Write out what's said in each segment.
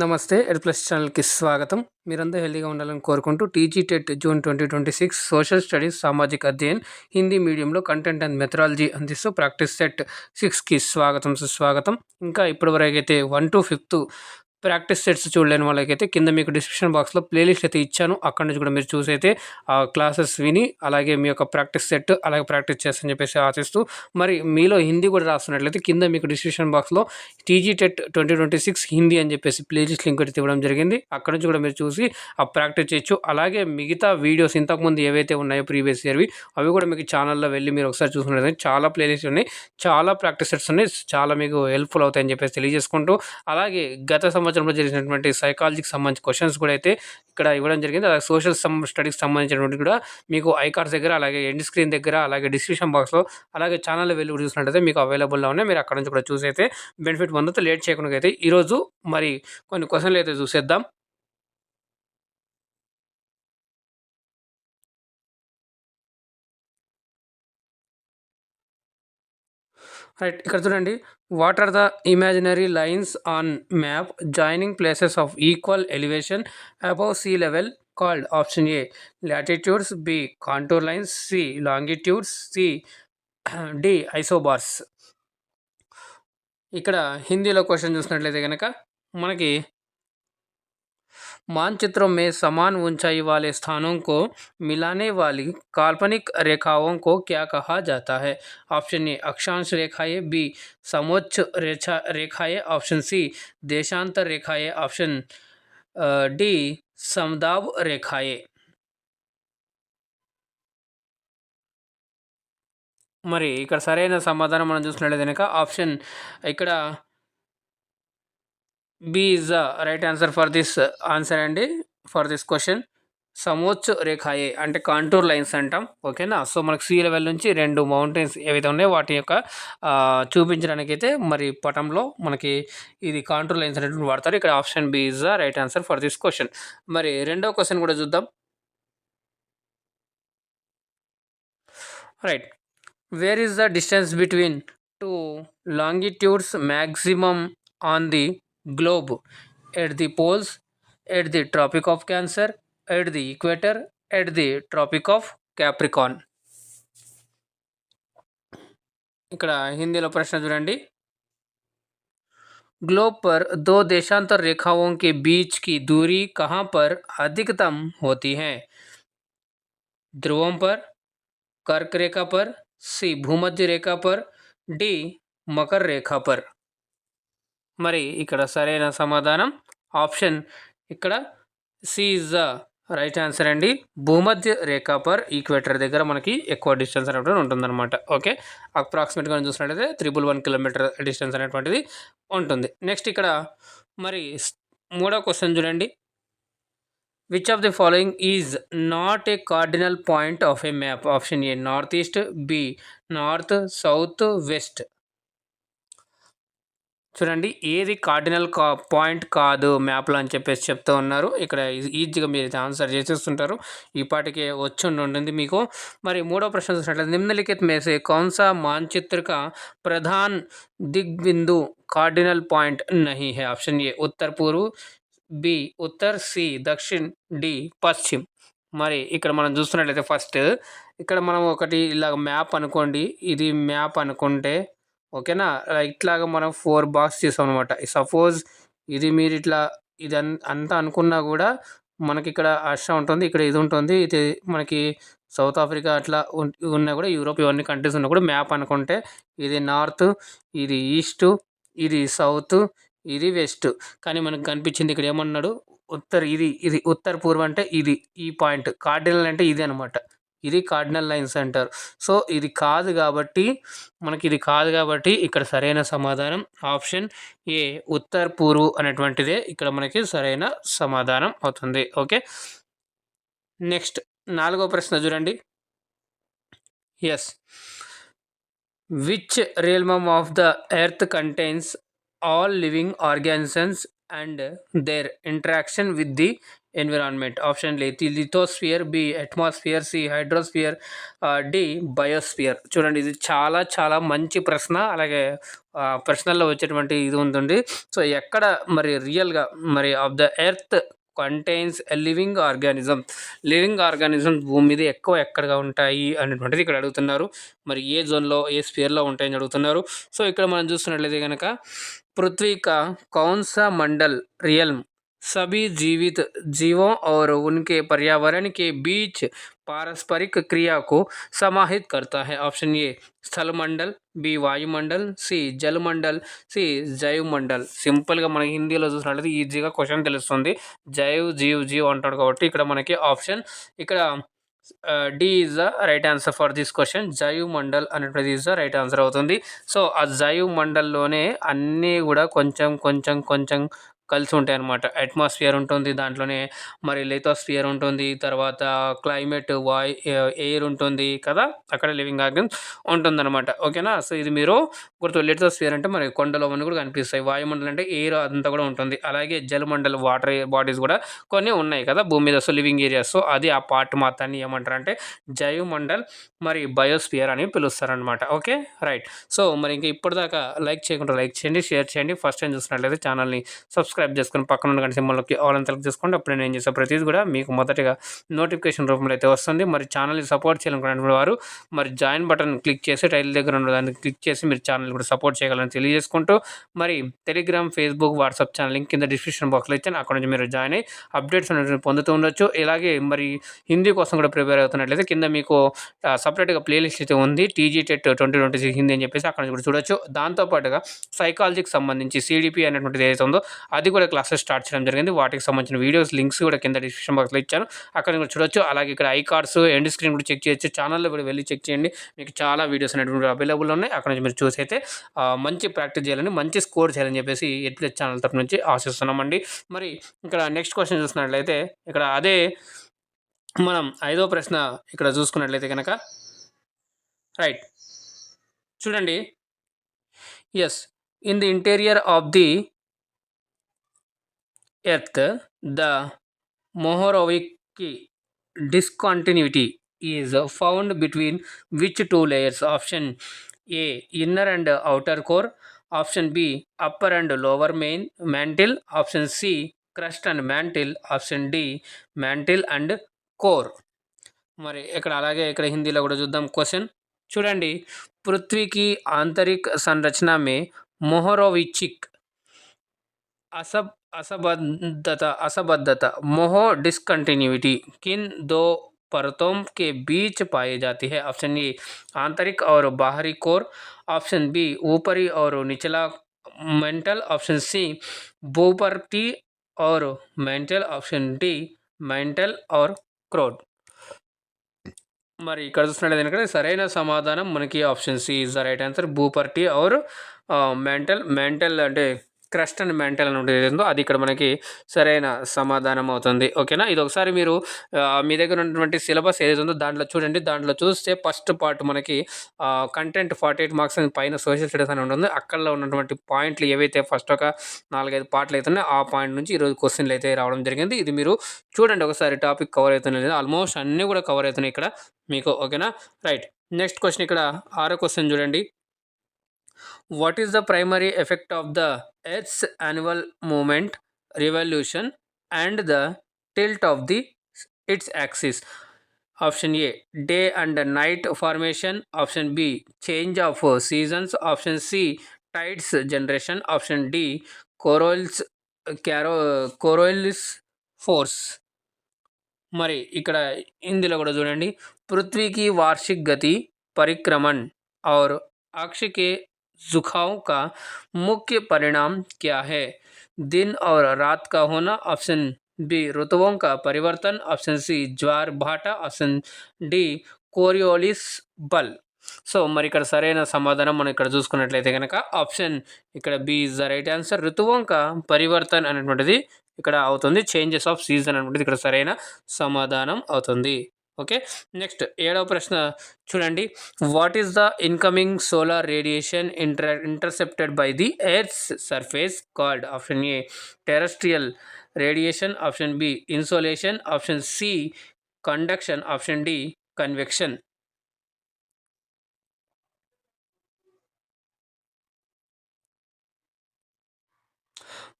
నమస్తే. ఎడ్ ప్లస్ ఛానల్‌కి స్వాగతం. మీరందరూ హెల్తీగా ఉండాలని కోరుకుంటూ TG TET June 2026 social studies సామాజిక అధ్యయన్ హిందీ మీడియంలో కంటెంట్ అండ్ మెథడాలజీ అందిస్తూ ప్రాక్టీస్ సెట్ 6కి స్వాగతం సుస్వాగతం. ఇంకా ఇప్పటివరకైతే 1 to 5th ప్రాక్టీస్ సెట్స్ చూడలేని వాళ్ళకైతే కింద మీకు డిస్క్రిప్షన్ బాక్స్లో ప్లేలిస్ట్ అయితే ఇచ్చాను. అక్కడ నుంచి కూడా మీరు చూసైతే ఆ క్లాసెస్ విని అలాగే మీ యొక్క ప్రాక్టీస్ సెట్ అలాగే ప్రాక్టీస్ చేస్తని చెప్పేసి ఆశిస్తూ, మరి మీలో హిందీ కూడా రాస్తున్నట్లయితే కింద మీకు డిస్క్రిప్షన్ బాక్స్లో టీజీ టెట్ 2026 హిందీ అని చెప్పేసి ప్లేలిస్ట్ లింక్ అయితే ఇవ్వడం జరిగింది. అక్కడ నుంచి కూడా మీరు చూసి ఆ ప్రాక్టీస్ చేయొచ్చు. అలాగే మిగతా వీడియోస్ ఇంతకుముందు ఏవైతే ఉన్నాయో ప్రీవియస్ ఇయర్వి అవి కూడా మీకు ఛానల్లో వెళ్ళి మీరు ఒకసారి చూసుకున్నట్లయితే చాలా ప్లేలిస్ట్ ఉన్నాయి, చాలా ప్రాక్టీస్ సెట్స్ ఉన్నాయి, చాలా మీకు హెల్ప్ఫుల్ అవుతాయని చెప్పేసి తెలియజేసుకుంటూ, అలాగే గత సంవత్సరంలో జరిగినటువంటి సైకాలజీకి సంబంధించి క్వశ్చన్స్ కూడా అయితే ఇక్కడ ఇవ్వడం జరిగింది. అలాగే సోషల్ స్టడీస్కి సంబంధించినటువంటి కూడా మీకు ఐకార్డ్స్ దగ్గర అలాగే ఎండ్ స్క్రీన్ దగ్గర అలాగే డిస్క్రిప్షన్ బాక్స్లో అలాగే ఛానల్లో వెళ్ళి కూడా చూసినట్లయితే మీకు అవైలబుల్లో ఉన్నాయి. మీరు అక్కడ నుంచి కూడా చూసి అయితే బెనిఫిట్ పొందొచ్చు. లేట్ చేయకుండా అయితే ఈరోజు మరి కొన్ని క్వశ్చన్లు అయితే చూసేద్దాం. రైట్, ఇక్కడ చూడండి. What are the imaginary lines on map joining places of equal elevation above sea level called? Option A latitudes, B contour lines, C longitudes, D isobars. ఇక్కడ హిందీలో క్వశ్చన్ చూసినట్లయితే కనుక మనకి मानचित्रों में समान ऊंचाई वाले स्थानों को मिलाने वाली काल्पनिक रेखाओं को क्या कहा जाता है? ऑप्शन ए अक्षांश रेखाएं, बी समोच्च रेखाएं, ऑप्शन सी देशांतर रेखाएं, ऑप्शन डी समदाब रेखाएं. మరి ఇక్కడ సరైన సమాధానం మనం చూసినట్లయితే కనుక ఆప్షన్ ఇక్కడ B is the right answer for this answer అండి, ఫర్ దిస్ క్వశ్చన్. సమోచ్చ రేఖాయే అంటే కాంటూర్ లైన్స్ అంటాం, ఓకేనా. సో మనకు సీ లెవెల్ నుంచి రెండు మౌంటైన్స్ ఏవైతే ఉన్నాయో వాటి యొక్క చూపించడానికి అయితే మరి పటంలో మనకి ఇది కాంటూర్ లైన్స్ అనేటువంటి వాడతారు. ఇక్కడ option B is the right answer for this question. మరి రెండో క్వశ్చన్ కూడా చూద్దాం. Right, where is the distance between two longitudes maximum on the globe? At the poles, at the tropic of Cancer, at the equator, at the tropic of Capricorn. ఇక్కడ హిందీలో ప్రశ్న చూడండి. Globe पर दो देशांतर रेखाओं के बीच की दूरी कहाँ पर अधिकतम होती है? ध्रुवों पर, कर्क रेखा पर, सी भूमध्य रेखा पर, डी मकर रेखा पर. మరి ఇక్కడ సరైన సమాధానం ఆప్షన్ ఇక్కడ C is the right answer అండి. భూమధ్య రేఖ పర్ ఈక్వేటర్ దగ్గర మనకి ఎక్కువ డిస్టెన్స్ అనేటువంటి ఉంటుందన్నమాట. ఓకే, అప్రాక్సిమేట్గా చూసినట్లయితే 111 కిలోమీటర్ డిస్టెన్స్ అనేటువంటిది ఉంటుంది. నెక్స్ట్ ఇక్కడ మరి మూడో క్వశ్చన్ చూడండి. Which of the following is not a cardinal point of a map? Option A north east, B north, south, west. చూడండి, ఏది కార్డినల్ పాయింట్ కాదు మ్యాప్లో అని చెప్పేసి చెప్తూ ఉన్నారు. ఇక్కడ ఈజీగా మీరు ఆన్సర్ చేసేస్తుంటారు, ఈ పాటికే వచ్చి ఉంటుంది మీకు. మరి మూడో ప్రశ్న చూసినట్లయితే నిమ్నలిఖిత్ में से कौन सा मानचित्र का प्रधान दिग्बिंदु कार्डिनल पॉइंट नहीं है? ऑप्शन ए उत्तर पूर्व, बी उत्तर, सी दक्षिण, डी పశ్చిम. మరి ఇక్కడ మనం చూస్తున్నట్లయితే ఫస్ట్ ఇక్కడ మనం ఒకటి ఇలా మ్యాప్ అనుకోండి, ఇది మ్యాప్ అనుకుంటే ఓకేనా, ఇట్లాగా మనం 4 బాక్స్ చేసాం అనమాట. సపోజ్ ఇది మీరు ఇట్లా ఇది అంతా అనుకున్నా కూడా మనకి ఇక్కడ ఆసియా ఉంటుంది, ఇక్కడ ఇది ఉంటుంది, ఇది మనకి సౌత్ ఆఫ్రికా అట్లా ఉన్నా కూడా యూరోప్ ఇవన్నీ కంట్రీస్ ఉన్నా కూడా మ్యాప్ అనుకుంటే ఇది నార్త్, ఇది ఈస్ట్, ఇది సౌత్, ఇది వెస్ట్. కానీ మనకు కనిపించింది ఇక్కడ ఏమన్నాడు ఇది ఉత్తర పూర్వ అంటే ఇది ఈ పాయింట్ కార్డినల్ అంటే ఇది అనమాట, ఇది కార్డినల్ లైన్స్ అంటారు. సో ఇది కాదు కాబట్టి ఇక్కడ సరైన సమాధానం ఆప్షన్ ఏ ఉత్తర్ పూర్వ్ అనేటువంటిదే ఇక్కడ మనకి సరైన సమాధానం అవుతుంది. ఓకే, నెక్స్ట్ నాలుగో ప్రశ్న చూడండి. Yes, which realm of the earth contains all living organisms and their interaction with the environment. Option lithosphere, B atmosphere, C hydrosphere, D biosphere. చూడండి ఇది చాలా చాలా మంచి ప్రశ్న. అలాగే ప్రశ్నల్లో వచ్చేటువంటి ఇది ఉంటుంది. సో ఎక్కడ మరి రియల్గా మరి of the earth contains living organism భూమి మీద ఎక్కడగా ఉంటాయి అనేటువంటిది ఇక్కడ అడుగుతున్నారు. మరి ఏ జోన్లో ఏ స్పియర్లో ఉంటాయని అడుగుతున్నారు. సో ఇక్కడ మనం చూస్తున్నట్లయితే కనుక पृथ्वी का कौन सा मंडल रियल्म सभी जीवित जीवों और उनके पर्यावरण के बीच पारस्परिक क्रिया को समाहित करता है. ऑप्शन ए స్థల మండల్, బి వాయుమండల్, సి జలమండల్, సి జైవమండల్. సింపుల్గా మనకి హిందీలో చూసినట్లయితే ఈజీగా క్వశ్చన్ తెలుస్తుంది. జీవ్ అంటాడు కాబట్టి ఇక్కడ మనకి ఆప్షన్ ఇక్కడ D is the right answer for this question. జైవ్ మండల్ అనేటువంటిది ఈజ్ ద రైట్ ఆన్సర్ అవుతుంది. సో ఆ జైవ్ మండల్లోనే అన్నీ కూడా కొంచెం కలిసి ఉంటాయి అన్నమాట. అట్మాస్ఫియర్ ఉంటుంది, దాంట్లోనే మరి లిథోస్ఫియర్ ఉంటుంది, తర్వాత క్లైమేట్ ఎయిర్ ఉంటుంది కదా, అక్కడ లివింగ్ ఆర్గన్స్ ఉంటుందన్నమాట. ఓకేనా. సో ఇది మీరు గుర్తు. లిథోస్ఫియర్ అంటే మరి కొండలు అవన్నీ కూడా కనిపిస్తాయి. వాయుమండలం అంటే ఎయిర్ అంతా కూడా ఉంటుంది. అలాగే జలమండల వాటర్ బాడీస్ కూడా కొన్ని ఉన్నాయి కదా భూమి మీద. So living areas. సో అది ఆ పార్ట్ మొత్తాన్ని ఏమంటారంటే జైవమండల్ మరి బయోస్ఫియర్ అని పిలుస్తారనమాట. Okay right. సో మరి ఇంకా ఇప్పటిదాకా లైక్ చేయకుండా లైక్ చేయండి, షేర్ చేయండి. ఫస్ట్ టైం చూసినట్లయితే ఛానల్ని సబ్స్క్రైబ్ చేసుకుని పక్కన ఉన్న గంట సింబల్కి ఆల్ అని సెలెక్ట్ చేసుకోండి. అప్పుడు నేను చేసే ప్రతిదీ కూడా మీకు మొదటిగా నోటిఫికేషన్ రూపంలో అయితే వస్తుంది. మరి ఛానల్ని సపోర్ట్ చేయాలనుకున్నటువంటి వారు మరి జాయిన్ బటన్ క్లిక్ చేసి టైటిల్ దగ్గర ఉన్న దాన్ని క్లిక్ చేసి మీరు ఛానల్ కూడా సపోర్ట్ చేయగలని తెలియజేసుకుంటూ మరి Telegram, Facebook, WhatsApp channel link కింద డిస్క్రిప్షన్ బాక్స్లో ఇచ్చాను. అక్కడ నుంచి మీరు జాయిన్ అయ్యి అప్డేట్స్ అనేవి పొందుతూ ఉండొచ్చు. ఇలాగే మరి హిందీ కోసం కూడా ప్రిపేర్ అవుతున్నట్లయితే కింద మీకు సపరేట్గా ప్లేలిస్ట్ అయితే ఉంది. టీజీ టెట్ 2026 హిందీ అని చెప్పేసి అక్కడ నుంచి కూడా చూడొచ్చు. దాంతోపాటుగా సైకాలజీకి సంబంధించి సిడిపి అనేటువంటిది ఏదైతే ఉందో అది కూడా క్లాసెస్ స్టార్ట్ చేయడం జరిగింది. వాటికి సంబంధించిన వీడియోస్ లింక్స్ కూడా కింద డిస్క్రిప్షన్ బాక్స్లో ఇచ్చాను. అక్కడ కూడా చూడొచ్చు. అలాగే ఇక్కడ ఐ కార్డ్స్, ఎండ్ స్క్రీన్ కూడా చెక్ చేయొచ్చు. ఛానల్లో కూడా వెళ్ళి చెక్ చేయండి. మీకు చాలా వీడియోస్ అనేటువంటి అవైలబుల్ ఉన్నాయి. అక్కడ నుంచి మీరు చూసి అయితే మంచి ప్రాక్టీస్ చేయాలని, మంచి స్కోర్ చేయాలని చెప్పేసి ఎడ్ప్లస్ ఛానల్ తరపు నుంచి ఆశిస్తున్నామండి. మరి ఇక్కడ నెక్స్ట్ క్వశ్చన్ చూసినట్లయితే ఇక్కడ అదే మనం 5వ ప్రశ్న ఇక్కడ చూసుకున్నట్లయితే కనుక రైట్ చూడండి. As in the interior of the earth the Mohorovicic discontinuity is found between which two layers? Option A inner and outer core, option B upper and lower mantle, option C crust and mantle, option D mantle and core. మరి ఇక్కడ అలాగే ఇక్కడ హిందీలో కూడా చూద్దాం question. చూడండి, पृथ्वी की आंतरिक संरचना में मोहरोविचिक असंबद्धता मोह डिस्कंटिन्यूटी किन दो परतों के बीच पाई जाती है? ऑप्शन ए आंतरिक और बाहरी कोर, ऑप्शन बी ऊपरी और निचला मेंटल, ऑप्शन सी भूपर्टी और मेंटल, ऑप्शन डी मेंटल और क्रोड. మరి ఇక్కడ చూసినట్లయితే సరైన సమాధానం మనకి option C is the right answer. భూపర్టీ ఆర్ మెంటల్ అంటే క్రస్ట్ అండ్ మెంటల్ అని ఉంటుంది ఏదో అది ఇక్కడ మనకి సరైన సమాధానం అవుతుంది. ఓకేనా. ఇది ఒకసారి మీరు మీ దగ్గర ఉన్నటువంటి సిలబస్ ఏదైతే ఉందో దాంట్లో చూడండి. దాంట్లో చూస్తే ఫస్ట్ పార్ట్ మనకి కంటెంట్ 48 మార్క్స్ అని పైన సోషల్ స్టడీస్ అని ఉంటుంది. అక్కడలో ఉన్నటువంటి పాయింట్లు ఏవైతే ఫస్ట్ ఒక 4-5 పార్ట్లు అయితే ఆ పాయింట్ నుంచి ఈరోజు క్వశ్చన్లు అయితే రావడం జరిగింది. ఇది మీరు చూడండి ఒకసారి టాపిక్ కవర్ అవుతుంది లేదా. ఆల్మోస్ట్ అన్నీ కూడా కవర్ అవుతున్నాయి ఇక్కడ మీకు. ఓకేనా రైట్. నెక్స్ట్ క్వశ్చన్ ఇక్కడ 6వ క్వశ్చన్ చూడండి. What is the primary effect of the Earth's annual movement, revolution and the tilt of its axis? Option A day and night formation, option B change of seasons, option C tides generation, option D Coriolis force. మరి ఇక్కడ హిందీలో కూడా చూడండి. पृथ्वी की वार्षिक गति, परिक्रमण और अक्ष के झुकाव का मुख्य परिणाम क्या है? दिन और रात का होना, ऑप्शन बी ऋतुओं का परिवर्तन, ऑप्शन सी ज्वार भाटा, ऑप्शन डी कोरियोलिस बल. సో మరి ఇక్కడ సరైన సమాధానం మనం ఇక్కడ చూసుకున్నట్లయితే కనుక ఆప్షన్ ఇక్కడ B is the right answer. ఋతువంక పరివర్తన్ అనేటువంటిది ఇక్కడ అవుతుంది. చేంజెస్ ఆఫ్ సీజన్ అనేటువంటిది ఇక్కడ సరైన సమాధానం అవుతుంది. ఓకే. నెక్స్ట్ 7వ ప్రశ్న చూడండి. What is the incoming solar radiation intercepted by the earth's surface called? Option A terrestrial radiation, option B insolation, option C conduction, option D convection.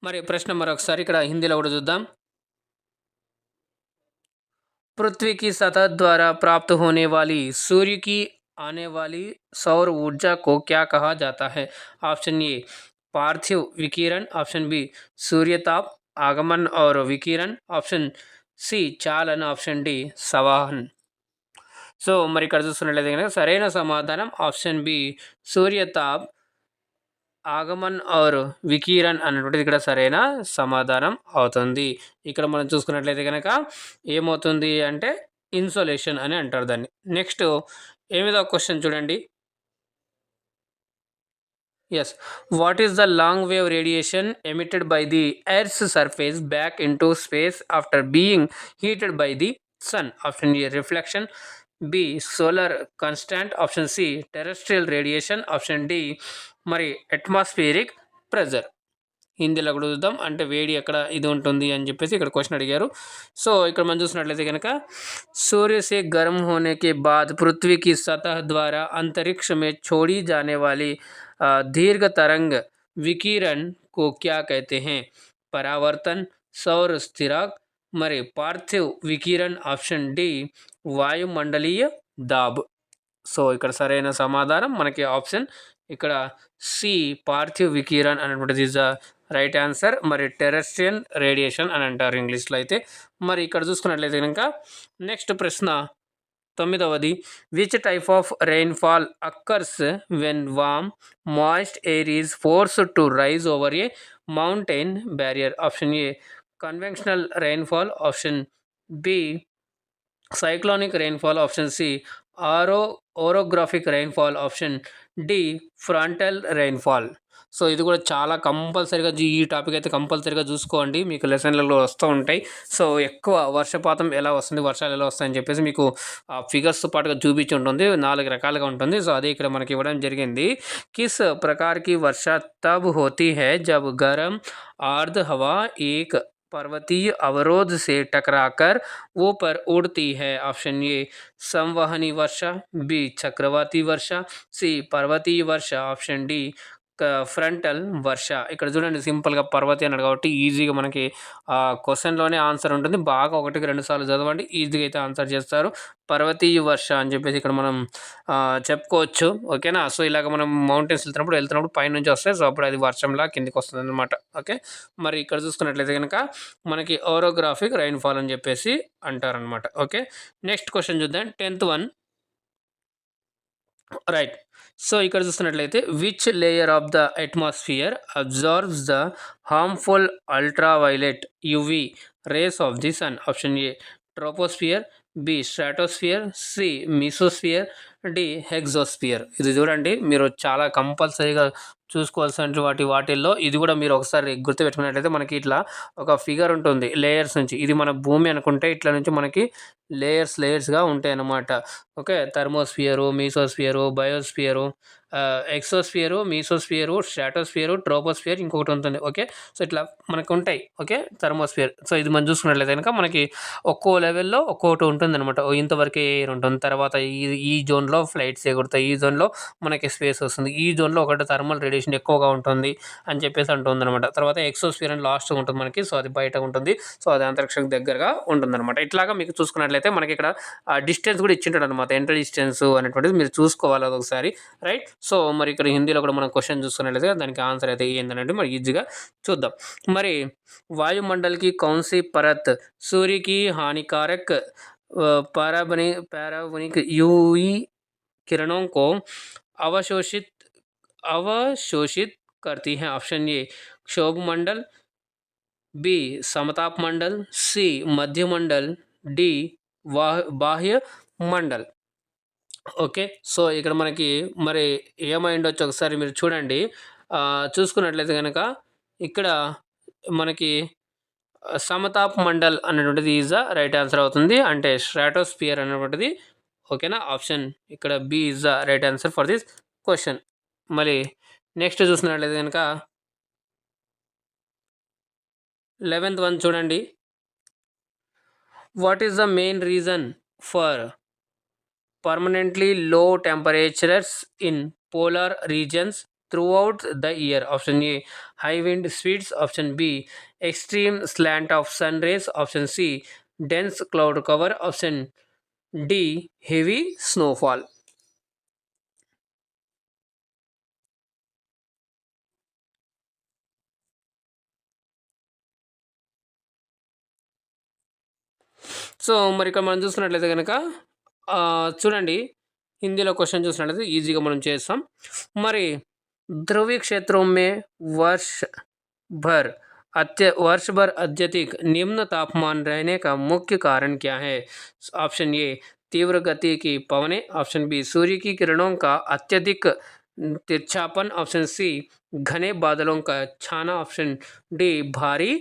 మరి ప్రశ్న మరొకసారి ఇక్కడ హిందీలో కూడా చూద్దాం. पृथ्वी की सतह द्वारा प्राप्त होने वाली सूर्य की आने वाली सौर ऊर्जा को क्या कहा जाता है? ऑप्शन ए पार्थिव विकिरण, ऑप्शन बी सूर्यताप आगमन और विकिरण, ऑप्शन సి చాలన, ఆప్షన్ డి సవాహన్. సో మరి ఇక్కడ చూస్తున్నట్లయితే కనుక సరైన సమాధానం ఆప్షన్ బి సూర్యతాప్ ఆగమన్ ఆర్ వికిరణ్ అన్నటువంటిది ఇక్కడ సరైన సమాధానం అవుతుంది. ఇక్కడ మనం చూసుకున్నట్లయితే కనుక ఏమవుతుంది అంటే ఇన్సోలేషన్ అని అంటారు దాన్ని. నెక్స్ట్ 8వ క్వశ్చన్ చూడండి. Yes, what is the long wave radiation emitted by the earth's surface back into space after being heated by the sun? Option A reflection, B solar constant, option C terrestrial radiation, option D మరి atmospheric pressure. హిందీలో కూడా చూద్దాం. అంటే వేడి ఎక్కడ ఇది ఉంటుంది అని చెప్పేసి ఇక్కడ క్వశ్చన్ అడిగారు. సో ఇక్కడ మనం చూసినట్లయితే కనుక सूर्य से गर्म होने के बाद पृथ्वी की सतह द्वारा अंतरिक्ष में छोड़ी जाने वाली दीर्घ तरंग विकिरण को क्या कहते हैं? परावर्तन, सौर स्थिरांक, మరి పార్థివ్ వికిరణ్, ఆప్షన్ డి వాయుమండలీయ దాబ్. సో ఇక్కడ సరైన సమాధానం మనకి ఆప్షన్ ఇక్కడ సి పార్థివ్ వికిరణ్ అనేటువంటిది ఇస్ ద రైట్ ఆన్సర్. మరి టెరెస్ట్రియల్ రేడియేషన్ అని అంటారు ఇంగ్లీష్లో అయితే. మరి ఇక్కడ చూసుకున్నట్లయితే కనుక నెక్స్ట్ ప్రశ్న 9వది. Which type of rainfall occurs when warm moist air is forced to rise over a mountain barrier? Option A conventional rainfall, option B cyclonic rainfall, option C orographic rainfall, option D frontal rainfall. So ఇది కూడా చాలా కంపల్సరీగా ఈ topic అయితే కంపల్సరీగా చూసుకోండి, మీకు లెసన్లలో వస్తూ ఉంటాయి. సో ఎక్కువ వర్షపాతం ఎలా వస్తుంది, వర్షాలు ఎలా వస్తాయని చెప్పేసి మీకు ఫిగర్స్తో పాటుగా చూపించి ఉంటుంది. 4 రకాలుగా ఉంటుంది. సో అదే ఇక్కడ మనకి ఇవ్వడం జరిగింది. కిస్ ప్రకార్కి వర్ష తబ్ హోతీ హై జబ్ గరమ్ ఆర్ద్ర హవా ఏక్ पर्वतीय अवरोध से टकराकर ऊपर उड़ती है? ऑप्शन ए संवहनी वर्षा, बी चक्रवाती वर्षा, सी पर्वतीय वर्षा, ऑप्शन डी ఫ్రంటల్ వర్ష. ఇక్కడ చూడండి సింపుల్గా పర్వతి అన్నాడు కాబట్టి ఈజీగా మనకి క్వశ్చన్లోనే ఆన్సర్ ఉంటుంది. బాగా 1-2 సార్లు చదవండి, ఈజీగా అయితే ఆన్సర్ చేస్తారు. పర్వతీయ వర్ష అని చెప్పేసి ఇక్కడ మనం చెప్పుకోవచ్చు. ఓకేనా. సో ఇలాగ మనం మౌంటైన్స్ వెళ్తున్నప్పుడు పైనుంచి వస్తాయి. సో అప్పుడు అది వర్షంలా కిందికి వస్తుంది అనమాట. ఓకే. మరి ఇక్కడ చూసుకున్నట్లయితే కనుక మనకి ఓరోగ్రాఫిక్ రైన్ఫాల్ అని చెప్పేసి అంటారనమాట. ఓకే. నెక్స్ట్ క్వశ్చన్ చూద్దాం. 10th one. రైట్. సో ఇక్కడ చూస్తున్నట్లయితే which layer of the atmosphere absorbs the harmful ultraviolet UV rays of the sun? Option A troposphere, B stratosphere, C mesosphere, D exosphere. ఇది చూడండి మీరు చాలా కంపల్సరీగా చూసుకోవాల్సిన వాటిల్లో ఇది కూడా మీరు ఒకసారి గుర్తుపెట్టుకున్నట్లయితే మనకి ఇట్లా ఒక ఫిగర్ ఉంటుంది లేయర్స్ నుంచి. ఇది మన భూమి అనుకుంటే ఇట్లా నుంచి మనకి లేయర్స్గా ఉంటాయి అన్నమాట. ఓకే. థర్మోస్ఫియరు, మీసోస్ఫియరు, బయోస్ఫియరు, ఎక్సోస్ఫియరు, మీసోస్ఫియరు, స్ట్రాటోస్ఫియరు, ట్రోపోస్ఫియర్ ఇంకొకటి ఉంటుంది. ఓకే. సో ఇట్లా మనకు ఉంటాయి. ఓకే. థర్మోస్ఫియర్. సో ఇది మనం చూసుకున్నట్లయితే కనుక మనకి ఒక్కో లెవెల్లో ఒక్కొక్కటి ఉంటుంది అనమాట. ఇంతవరకే ఎయిర్ ఉంటుంది, తర్వాత ఈ జోన్లో ఫ్లైట్స్ ఎగురుతాయి, ఈ జోన్లో మనకి స్పేస్ వస్తుంది, ఈ జోన్లో ఒకటి థర్మల్ రేడియేషన్ ఎక్కువగా ఉంటుంది అని చెప్పేసి అంటుంది అనమాట. తర్వాత ఎక్సోస్ఫియర్ అని లాస్ట్ ఉంటుంది మనకి. సో అది బయట ఉంటుంది. సో అది అంతరిక్షం దగ్గరగా ఉంటుందన్నమాట. ఇట్లాగా మీకు చూసుకున్నట్లయితే మనకి ఇక్కడ డిస్టెన్స్ కూడా ఇచ్చింటాడు అనమాట. ఎంట్రీ డిస్టెన్స్ అనేటువంటిది మీరు చూసుకోవాలి అదొకసారి. రైట్. సో మరి ఇక్కడ హిందీలో కూడా మనం క్వశ్చన్ చూసుకున్నట్లయితే దానికి ఆన్సర్ అయితే ఏంటంటే మరి ఈజీగా చూద్దాం. మరి वायुमंडल की कौन सी परत सूर्य की हानिकारक पैराबोलिक यूवी किरणों को अवशोषित करती है? ऑप्शन ए क्षोभ मंडल, बी समताप मंडल, सी मध्य मंडल, डी బాహ్య మండల్. ఓకే. సో ఇక్కడ మనకి మరి ఏమై ఉండొచ్చు ఒకసారి మీరు చూడండి. చూసుకున్నట్లయితే కనుక ఇక్కడ మనకి సమతాప్ మండల్ అనేటువంటిది ఈజ్ ద రైట్ ఆన్సర్ అవుతుంది. అంటే స్ట్రాటోస్ఫియర్ అనేటువంటిది. ఓకేనా, ఆప్షన్ ఇక్కడ B is the right answer for this question. మళ్ళీ నెక్స్ట్ చూసినట్లయితే కనుక 11th వన్ చూడండి. What is the main reason for permanently low temperatures in polar regions throughout the year? Option A, high wind speeds. Option B, extreme slant of sun rays. Option C, dense cloud cover. Option D, heavy snowfall. So మరి ఇక్కడ మనం చూసుకున్నట్లయితే కనుక చూడండి, హిందీలో question చూసినట్లయితే ఈజీగా మనం చేస్తాం. మరి ध्रुवीय क्षेत्रों में वर्ष भर अत्यधिक निम्न तापमान रहने का मुख्य कारण क्या है? ऑप्शन ए, तीव्र गति की पवनें. ऑप्शन बी, सूर्य की किरणों का अत्यधिक तिरछापन. ऑप्शन सी, घने बादलों का छाना. ऑप्शन डी, भारी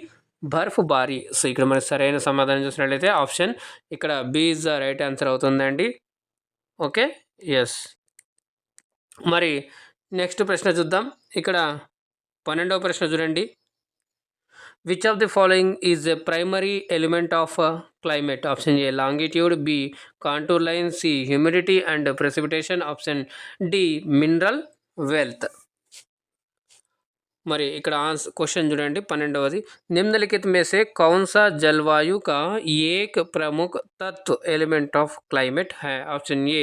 బర్ఫ్బారీ. సో ఇక్కడ మనకి సరైన సమాధానం చూసినట్లయితే ఆప్షన్ ఇక్కడ B is the right answer అవుతుందండి. Okay, yes. మరి నెక్స్ట్ ప్రశ్న చూద్దాం. ఇక్కడ 12వ ప్రశ్న చూడండి. Which of the following is a primary element of climate? Option A, longitude. B, contour line. C, humidity and precipitation. Option D, mineral wealth. మరి ఇక్కడ क्वेश्चन చూడండి 12వది. निम्नलिखित में से कौन सा जलवायु का एक प्रमुख तत्व एलिमेंट ऑफ क्लाइमेट है? ऑप्शन ए,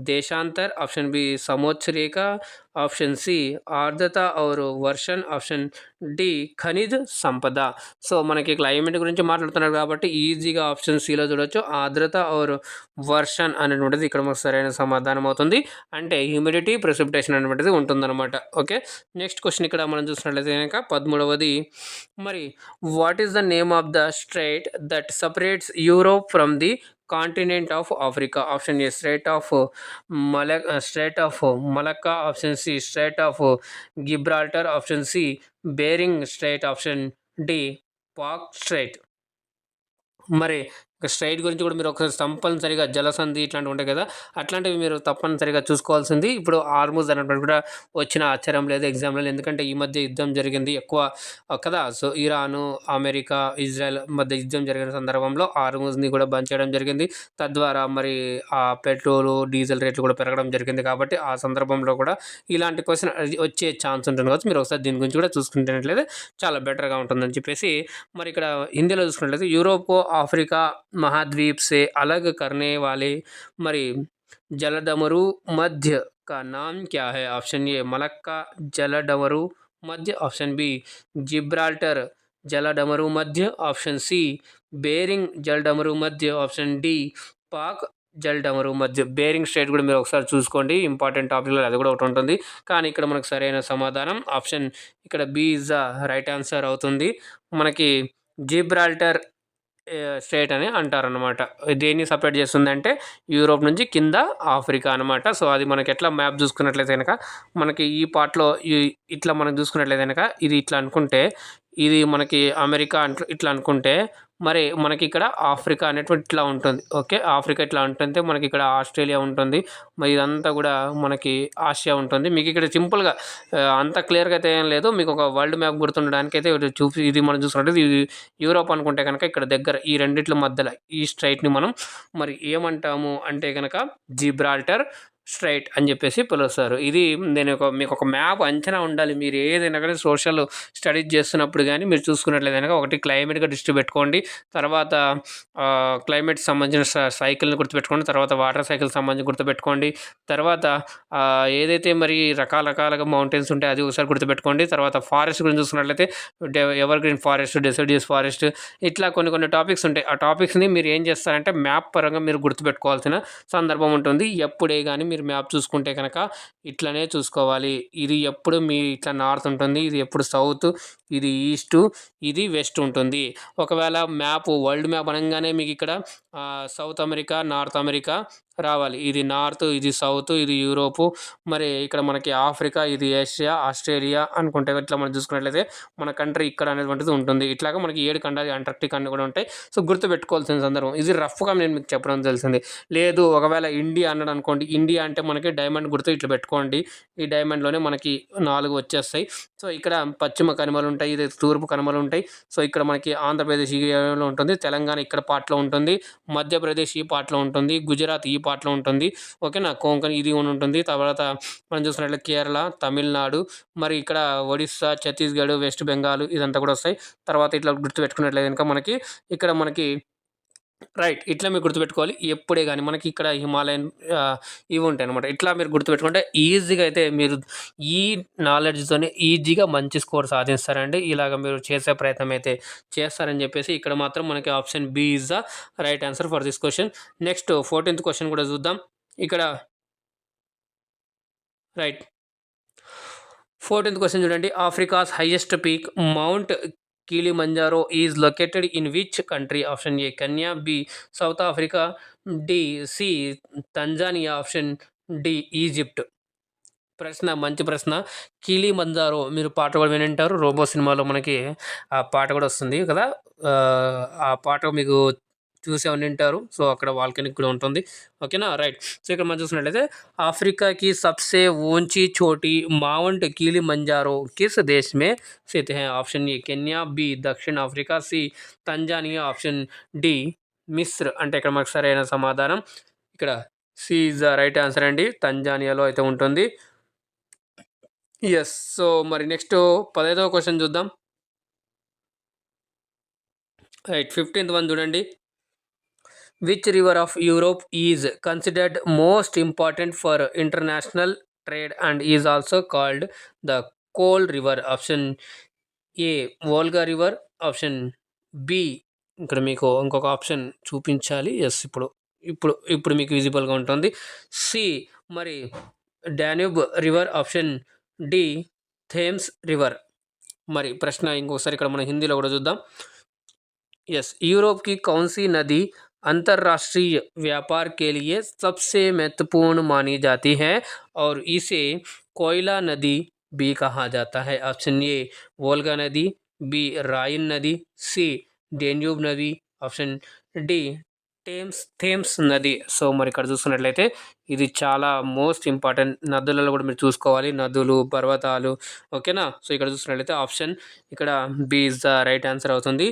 देशांतर. ऑप्शन बी, समोच्च रेखा. ऑप्शन सी, आर्द्रता और वर्षण. ऑप्शन डी, ఖనిజ్ సంపద. సో మనకి క్లైమేట్ గురించి మాట్లాడుతున్నారు కాబట్టి ఈజీగా ఆప్షన్ సిలో చూడొచ్చు, ఆర్ద్రత और వర్షన్ అనేటువంటిది ఇక్కడ మనకు సరైన సమాధానం అవుతుంది. అంటే హ్యూమిడిటీ, ప్రెసిపిటేషన్ అనేటువంటిది ఉంటుందన్నమాట. ఓకే, నెక్స్ట్ క్వశ్చన్ ఇక్కడ మనం చూసినట్లయితే కనుక 13వది. మరి what is the name of the strait that separates Europe from the continent of Africa? Option A, strait of Malacca. Option C, strait of Gibraltar. Option C, Bering strait. Option D, Palk strait. మరి strait గురించి కూడా మీరు ఒకసారి తప్పనిసరిగా జలసంధి ఇట్లాంటివి ఉంటాయి కదా, అట్లాంటివి మీరు తప్పనిసరిగా చూసుకోవాల్సింది. ఇప్పుడు ఆర్మూజ్ అనేటువంటి కూడా వచ్చిన ఆశ్చర్యం లేదు ఎగ్జామ్లో, ఎందుకంటే ఈ మధ్య యుద్ధం జరిగింది ఎక్కువ కదా. సో ఇరాను, అమెరికా, ఇజ్రాయెల్ మధ్య యుద్ధం జరిగిన సందర్భంలో ఆర్మూజ్ని కూడా బంద్ చేయడం జరిగింది. తద్వారా మరి ఆ పెట్రోలు, డీజిల్ రేట్లు కూడా పెరగడం జరిగింది. కాబట్టి ఆ సందర్భంలో కూడా ఇలాంటి క్వశ్చన్ వచ్చే ఛాన్స్ ఉంటుంది కాబట్టి మీరు ఒకసారి దీని గురించి కూడా చూసుకుంటున్నట్లయితే చాలా బెటర్గా ఉంటుందని చెప్పేసి. మరి ఇక్కడ హిందీలో చూసుకున్నట్లయితే यूरोप को अफ्रीका महाद्वीप से अलग करने वाले मरी जलडमरू मध्य का नाम क्या है? ऑप्शन ए, मलक्का जलडमरू मध्य. ऑप्शन बी, जिब्राल्टर जलडमरू मध्य. ऑप्शन सी, बेरिंग जलडमरू मध्य. ऑप्शन डी, पाक జలడమరు మధ్య. బేరింగ్ స్ట్రైట్ కూడా మీరు ఒకసారి చూసుకోండి, ఇంపార్టెంట్ టాపిక్లో అది కూడా ఒకటి ఉంటుంది. కానీ ఇక్కడ మనకు సరైన సమాధానం ఆప్షన్ ఇక్కడ B is the right answer అవుతుంది. మనకి జిబ్రాల్టర్ స్ట్రైట్ అని అంటారనమాట. దేన్ని సపరేట్ చేస్తుందంటే యూరోప్ నుంచి కింద ఆఫ్రికా అనమాట. సో అది మనకి ఎట్లా మ్యాప్ చూసుకున్నట్లయితే కనుక మనకి ఈ పార్ట్లో ఇట్లా మనం చూసుకున్నట్లయితే కనుక ఇది ఇట్లా అనుకుంటే ఇది మనకి అమెరికా ఇట్లా అనుకుంటే మరి మనకి ఇక్కడ ఆఫ్రికా అనేటువంటి ఇట్లా ఉంటుంది. ఓకే, ఆఫ్రికా ఇట్లా ఉంటుంది, మనకి ఇక్కడ ఆస్ట్రేలియా ఉంటుంది, మరి ఇదంతా కూడా మనకి ఆసియా ఉంటుంది. మీకు ఇక్కడ సింపుల్గా అంత క్లియర్గా అయితే ఏం లేదు, మీకు ఒక వరల్డ్ మ్యాప్ గుర్తుండడానికి అయితే ఇది మనం చూసుకుంటే ఇది యూరోప్ అనుకుంటే కనుక ఇక్కడ దగ్గర ఈ రెండిట్ల మధ్యలో ఈ స్ట్రైట్ని మనం మరి ఏమంటాము అంటే కనుక జిబ్రాల్టర్ స్ట్రైట్ అని చెప్పేసి పిలుస్తారు. ఇది నేను మీకు ఒక మ్యాప్ అంచనా ఉండాలి. మీరు ఏదైనా కానీ సోషల్ స్టడీస్ చేస్తున్నప్పుడు కానీ మీరు చూసుకున్నట్లయితే కనుక ఒకటి క్లైమేట్గా దృష్టి పెట్టుకోండి, తర్వాత క్లైమేట్ సంబంధించిన సైకిల్ని గుర్తుపెట్టుకోండి, తర్వాత వాటర్ సైకిల్ సంబంధించి గుర్తుపెట్టుకోండి, తర్వాత ఏదైతే మరి రకాలుగా మౌంటైన్స్ ఉంటాయి అది ఒకసారి గుర్తుపెట్టుకోండి. తర్వాత ఫారెస్ట్ గురించి చూసుకున్నట్లయితే ever green forest, deciduous forest, ఇట్లా కొన్ని టాపిక్స్ ఉంటాయి. ఆ టాపిక్స్ని మీరు ఏం చేస్తారంటే మ్యాప్ పరంగా మీరు గుర్తుపెట్టుకోవాల్సిన సందర్భం ఉంటుంది. ఎప్పుడే కానీ మీరు మ్యాప్ చూసుకుంటే కనుక ఇట్లనే చూసుకోవాలి. ఇది ఎప్పుడు మీ ఇట్లా నార్త్ ఉంటుంది, ఇది ఎప్పుడు సౌత్, ఇది ఈస్ట్, ఇది వెస్ట్ ఉంటుంది. ఒకవేళ మ్యాప్ వరల్డ్ మ్యాప్ అనగానే మీకు ఇక్కడ సౌత్ అమెరికా, నార్త్ అమెరికా, రావాలి. ఇది నార్త్, ఇది సౌత్, ఇది యూరోపు, మరి ఇక్కడ మనకి ఆఫ్రికా, ఇది ఏషియా, ఆస్ట్రేలియా అనుకుంటే ఇట్లా మనం చూసుకున్నట్లయితే మన కంట్రీ ఇక్కడ అనేటువంటిది ఉంటుంది. ఇట్లాగా మనకి 7 ఖండాలు అంటార్క్టికా అన్నీ కూడా ఉంటాయి. సో, గుర్తుపెట్టుకోవాల్సిన సందర్భం. ఇది రఫ్‌గా నేను మీకు చెప్పడం తెలిసింది. లేదు ఒకవేళ ఇండియా అన్నాడనుకోండి, ఇండియా అంటే మనకి డైమండ్ గుర్తు ఇట్లా పెట్టుకోండి. ఈ డైమండ్‌లోనే మనకి 4 వచ్చేస్తాయి. సో, ఇక్కడ పశ్చిమ కనుమలుంటాయి, ఇది తూర్పు కనుమలుంటాయి. సో, ఇక్కడ మనకి ఆంధ్రప్రదేశ్ ఈ ఏరియాలో ఉంటుంది. తెలంగాణ ఇక్కడ పార్ట్‌లో ఉంటుంది. మధ్యప్రదేశ్ ఈ పార్ట్‌లో ఉంటుంది. గుజరాత్ ఈ పార్ట్‌లో ఉంటుంది. ఓకేనా. కొంకణ్ ఇది ఉంటుంది. తర్వాత మనం చూసినట్లయితే కేరళ, తమిళనాడు, మరి ఇక్కడ ఒడిస్సా, ఛత్తీస్‌గఢ్, వెస్ట్ బెంగాల్ ఇదంతా కూడా వస్తాయి. తర్వాత ఇట్లా గుర్తుపెట్టుకున్నట్లయితే గనుక మనకి ఇక్కడ మనకి రైట్. ఇట్లా మీరు గుర్తుపెట్టుకోవాలి. ఎప్పుడే గాని మనకి ఇక్కడ హిమాలయన్ ఇవి ఉంటాయనమాట. ఇట్లా మీరు గుర్తుపెట్టుకుంటే ఈజీగా అయితే మీరు ఈ నాలెడ్జ్‌తోనే ఈజీగా మంచి స్కోర్ సాధిస్తారండి. ఇలాగ మీరు చేసే ప్రయత్నం అయితే చేస్తారని చెప్పేసి ఇక్కడ మాత్రం మనకి option B is the right answer for this question. Next 14థ్ క్వెషన్ కూడా చూద్దాం. ఇక్కడ రైట్. 14th క్వెషన్ చూడండి. Africa's highest peak Mount Kilimanjaro is located in which country? Option A Kenya, B South Africa, D C Tanzania, option D Egypt. ప్రశ్న మంచి ప్రశ్న. Kilimanjaro మీరు పాట కూడా వినుంటారు. 'రోబో' సినిమాలో మనకి ఆ పాట కూడా వస్తుంది కదా! ఆ పాట మీకు చూసి ఉండింటారు. సో, అక్కడ వాల్కనిక్ కూడా ఉంటుంది. ఓకేనా. రైట్. సో, ఇక్కడ మనం చూసినట్లయితే अफ्रीका की सबसे ऊंची चोटी माउंट किलिमंजारो किस देश में स्थित है? ऑप्शन ए केन्या, बी दक्षिण Africa, C Tanzania, option D మిస్ర్. అంటే ఇక్కడ మనకు సరైన సమాధానం ఇక్కడ C is the right answer అండి. తంజానియాలో అయితే ఉంటుంది. యెస్. సో, మరి నెక్స్ట్ 15వ క్వెషన్ చూద్దాం. రైట్. 15th వన్ చూడండి. Which river of Europe is considered most important for international trade and is also called the coal river? Option A Volga river, option B ఇక్కడ మీకు ఇంకొక option చూపించాలి. Yes ఇప్పుడు ఇప్పుడు ఇప్పుడు మీకు విజిబుల్గా ఉంటుంది. సి మరి Danube river, option D Thames river. మరి ప్రశ్న ఇంకొకసారి ఇక్కడ మనం హిందీలో కూడా చూద్దాం. यस यूरोप की कौन सी नदी अंतर्राष्ट्रीय व्यापार के लिए सबसे महत्वपूर्ण मानी जाती है और इसे कोयला नदी भी कहा जाता है? ऑप्शन ए वोल्गा नदी, बी राइन नदी, सी डेन्यूब नदी, ఆప్షన్ డి థేమ్స్ నది. సో, మరి ఇక్కడ చూస్తున్నట్లయితే ఇది చాలా మోస్ట్ ఇంపార్టెంట్. నదులలో కూడా మీరు చూసుకోవాలి. నదులు, పర్వతాలు. ఓకేనా. సో, ఇక్కడ చూస్తున్నట్లయితే ఆప్షన్ ఇక్కడ B is the right answer అవుతుంది.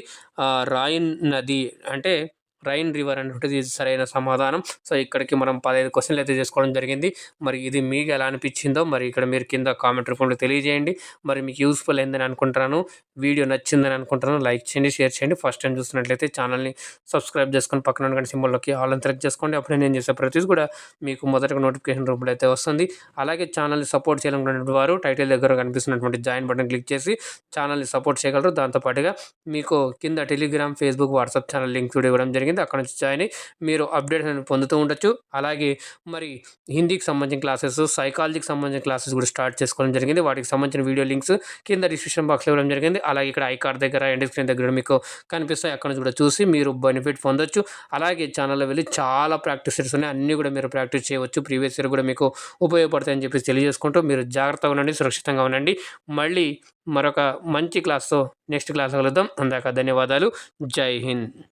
రాయిన్ నది అంటే రైన్ రివర్ అనేటువంటిది ఇది సరైన సమాధానం. సో, ఇక్కడికి మనం 15 క్వెషన్లు అయితే చేసుకోవడం జరిగింది. మరి ఇది మీకు ఎలా అనిపించిందో మరి ఇక్కడ మీరు కింద కామెంట్ రూపంలో తెలియజేయండి. మరి మీకు యూస్ఫుల్ అయిందని అనుకుంటున్నాను. వీడియో నచ్చిందని అనుకుంటున్నాను. లైక్ చేయండి, షేర్ చేయండి. ఫస్ట్ టైం చూస్తున్నట్లయితే ఛానల్ని సబ్స్క్రైబ్ చేసుకొని పక్కన ఉన్న సింబల్లోకి ఆల్ అని సెలెక్ట్ చేసుకోండి. అప్పుడే నేను చేసే ప్రతిదీ కూడా మీకు మొదటగా నోటిఫికేషన్ రూపంలో అయితే వస్తుంది. అలాగే ఛానల్ని సపోర్ట్ చేయాలనుకున్నటువంటి వారు టైటిల్ దగ్గర కనిపిస్తున్నటువంటి జాయిన్ బటన్ క్లిక్ చేసి ఛానల్ని సపోర్ట్ చేయగలరు. దాంతోపాటుగా మీకు కింద Telegram, Facebook, WhatsApp channel link కూడా ఇవ్వడం జరిగింది. అక్కడ నుంచి జాయిన్ అయ్యి మీరు అప్డేట్స్ అనేవి పొందుతూ ఉండొచ్చు. అలాగే మరి హిందీకి సంబంధించిన క్లాసెస్, సైకాలజీకి సంబంధించిన క్లాసెస్ కూడా స్టార్ట్ చేసుకోవడం జరిగింది. వాటికి సంబంధించిన వీడియో లింక్స్ కింద డిస్క్రిప్షన్ బాక్స్లో ఇవ్వడం జరిగింది. అలాగే ఇక్కడ ఐ కార్డ్ దగ్గర, ఎండ్ స్క్రీన్ దగ్గర మీకు కనిపిస్తాయి. అక్కడ నుంచి కూడా చూసి మీరు బెనిఫిట్ పొందొచ్చు. అలాగే ఛానల్లో వెళ్ళి చాలా ప్రాక్టీస్ సెట్స్ ఉన్నాయి. అన్నీ కూడా మీరు ప్రాక్టీస్ చేయవచ్చు. ప్రీవియస్ ఇయర్ కూడా మీకు ఉపయోగపడతాయని చెప్పేసి తెలియజేసుకుంటూ మీరు జాగ్రత్తగా ఉండండి, సురక్షితంగా ఉండండి. మళ్ళీ మరొక మంచి క్లాస్తో నెక్స్ట్ క్లాస్లో కలుద్దాం. అందాక ధన్యవాదాలు. జై హింద్.